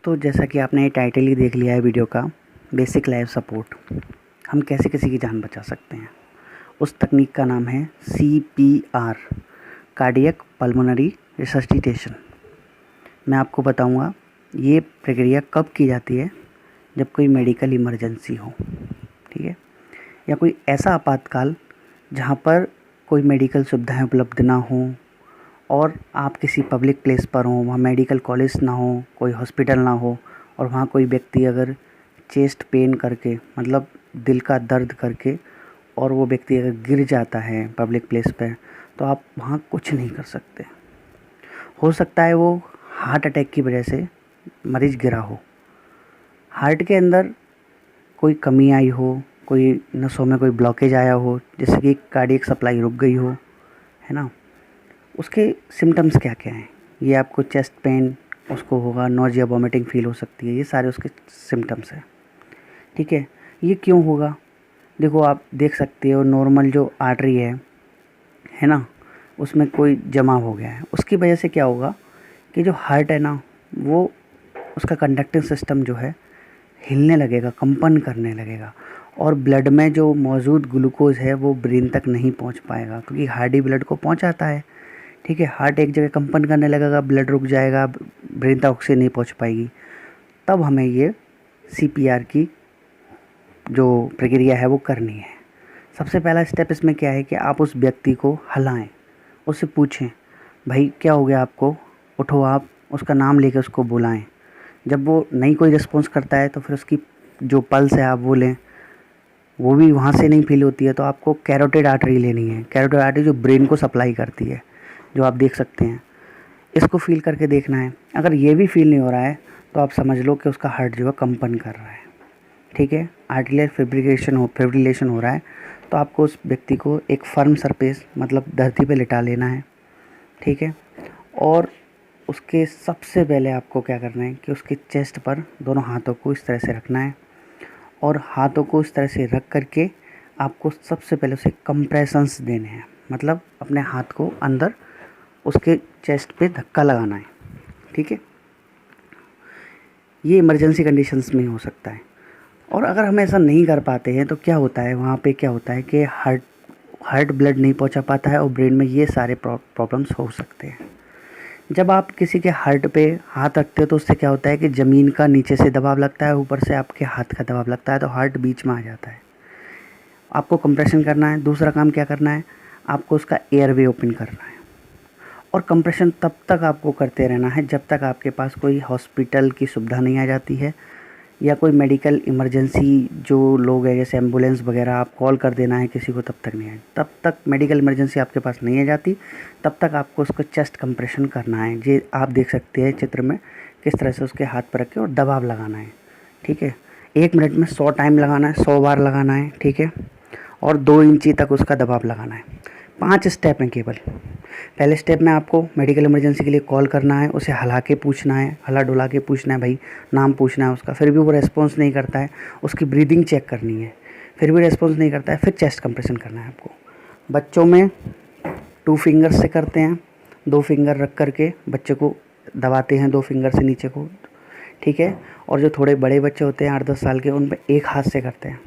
तो जैसा कि आपने ये टाइटल ही देख लिया है वीडियो का, बेसिक लाइफ सपोर्ट, हम कैसे किसी की जान बचा सकते हैं। उस तकनीक का नाम है CPR, कार्डियक पल्मोनरी रिसस्टिटेशन। मैं आपको बताऊंगा ये प्रक्रिया कब की जाती है, जब कोई मेडिकल इमरजेंसी हो, ठीक है, या कोई ऐसा आपातकाल जहाँ पर कोई मेडिकल सुविधाएं उपलब्ध ना हो और आप किसी पब्लिक प्लेस पर हों, वहाँ मेडिकल कॉलेज ना हो, कोई हॉस्पिटल ना हो, और वहाँ कोई व्यक्ति अगर चेस्ट पेन करके, मतलब दिल का दर्द करके, और वो व्यक्ति अगर गिर जाता है पब्लिक प्लेस पे, तो आप वहाँ कुछ नहीं कर सकते। हो सकता है वो हार्ट अटैक की वजह से मरीज़ गिरा हो, हार्ट के अंदर कोई कमी आई हो, कोई नसों में कोई ब्लॉकेज आया हो, जैसे कि कार्डियक सप्लाई रुक गई हो, है ना। उसके सिम्टम्स क्या क्या हैं, ये आपको चेस्ट पेन उसको होगा, नोजिया वॉमिटिंग फील हो सकती है, ये सारे उसके सिम्टम्स हैं, ठीक है। ये क्यों होगा, देखो आप देख सकते हो नॉर्मल जो आर्टरी है ना, उसमें कोई जमा हो गया है, उसकी वजह से क्या होगा कि जो हार्ट है ना, वो उसका कंडक्टिंग सिस्टम जो है हिलने लगेगा, कंपन करने लगेगा, और ब्लड में जो मौजूद ग्लूकोज है वो ब्रेन तक नहीं पहुंच पाएगा, क्योंकि हार्ट ही ब्लड को पहुंचाता है, ठीक है। हार्ट एक जगह कंपन करने लगेगा, ब्लड रुक जाएगा, ब्रेन तक ऑक्सीजन नहीं पहुंच पाएगी। तब हमें ये CPR की जो प्रक्रिया है वो करनी है। सबसे पहला स्टेप इसमें क्या है कि आप उस व्यक्ति को हिलाएं, उससे पूछें भाई क्या हो गया आपको, उठो, आप उसका नाम लेके उसको बुलाएं। जब वो नहीं कोई रिस्पॉन्स करता है तो फिर उसकी जो पल्स है आप वो लें, वो भी वहाँ से नहीं फील होती है तो आपको कैरोटिड आर्टरी लेनी है। कैरोटिड आर्टरी जो ब्रेन को सप्लाई करती है, जो आप देख सकते हैं, इसको फील करके देखना है। अगर ये भी फील नहीं हो रहा है तो आप समझ लो कि उसका हार्ट जो है कंपन कर रहा है, ठीक है, आर्टिरियल फिब्रिलेशन हो रहा है। तो आपको उस व्यक्ति को एक फर्म सरफेस, मतलब धरती पे लिटा लेना है, ठीक है। और उसके सबसे पहले आपको क्या करना है कि उसके चेस्ट पर दोनों हाथों को इस तरह से रखना है, और हाथों को इस तरह से रख करके आपको सबसे पहले उसे कंप्रेशंस देने हैं, मतलब अपने हाथ को अंदर उसके चेस्ट पे धक्का लगाना है, ठीक है। ये इमरजेंसी कंडीशंस में हो सकता है। और अगर हम ऐसा नहीं कर पाते हैं तो क्या होता है, वहाँ पे क्या होता है कि हार्ट ब्लड नहीं पहुँचा पाता है और ब्रेन में ये सारे प्रॉब्लम्स हो सकते हैं। जब आप किसी के हार्ट पे हाथ रखते हो तो उससे क्या होता है कि ज़मीन का नीचे से दबाव लगता है, ऊपर से आपके हाथ का दबाव लगता है, तो हार्ट बीच में आ जाता है। आपको कंप्रेशन करना है। दूसरा काम क्या करना है, आपको उसका एयरवे ओपन करना है, और कंप्रेशन तब तक आपको करते रहना है जब तक आपके पास कोई हॉस्पिटल की सुविधा नहीं आ जाती है, या कोई मेडिकल इमरजेंसी जो लोग हैं जैसे एम्बुलेंस वगैरह आप कॉल कर देना है किसी को, तब तक नहीं है। तब तक मेडिकल इमरजेंसी आपके पास नहीं आ जाती, तब तक आपको उसको चेस्ट कंप्रेशन करना है। ये आप देख सकते हैं चित्र में किस तरह से उसके हाथ पर रख के और दबाव लगाना है, ठीक है। 1 मिनट में 100 टाइम लगाना है, 100 बार लगाना है, ठीक है, और 2 इंची तक उसका दबाव लगाना है। 5 स्टेप हैं केवल। पहले स्टेप में आपको मेडिकल इमरजेंसी के लिए कॉल करना है, उसे हिला के पूछना है, हिला डुला के पूछना है, भाई नाम पूछना है उसका, फिर भी वो रेस्पॉन्स नहीं करता है, उसकी ब्रीदिंग चेक करनी है, फिर भी रेस्पॉन्स नहीं करता है, फिर चेस्ट कंप्रेशन करना है आपको। बच्चों में 2 फिंगर्स से करते हैं, 2 फिंगर रख करके बच्चे को दबाते हैं 2 फिंगर से नीचे को, ठीक है। और जो थोड़े बड़े बच्चे होते हैं 8-10 साल के, उन पर एक हाथ से करते हैं,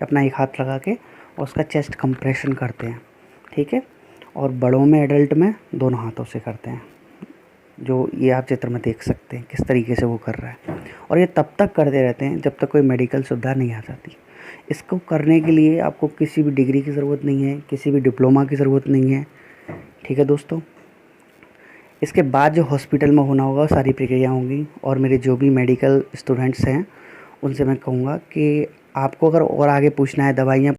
अपना एक हाथ लगा के और उसका चेस्ट कंप्रेशन करते हैं, ठीक है। और बड़ों में, एडल्ट में, दोनों हाथों से करते हैं, जो ये आप चित्र में देख सकते हैं किस तरीके से वो कर रहा है। और ये तब तक करते रहते हैं जब तक कोई मेडिकल सुविधा नहीं आ जाती। इसको करने के लिए आपको किसी भी डिग्री की ज़रूरत नहीं है, किसी भी डिप्लोमा की ज़रूरत नहीं है, ठीक है दोस्तों। इसके बाद जो हॉस्पिटल में होना होगा सारी प्रक्रिया होंगी, और मेरे जो भी मेडिकल स्टूडेंट्स हैं उनसे मैं कहूँगा कि आपको अगर और आगे पूछना है, दवाइयाँ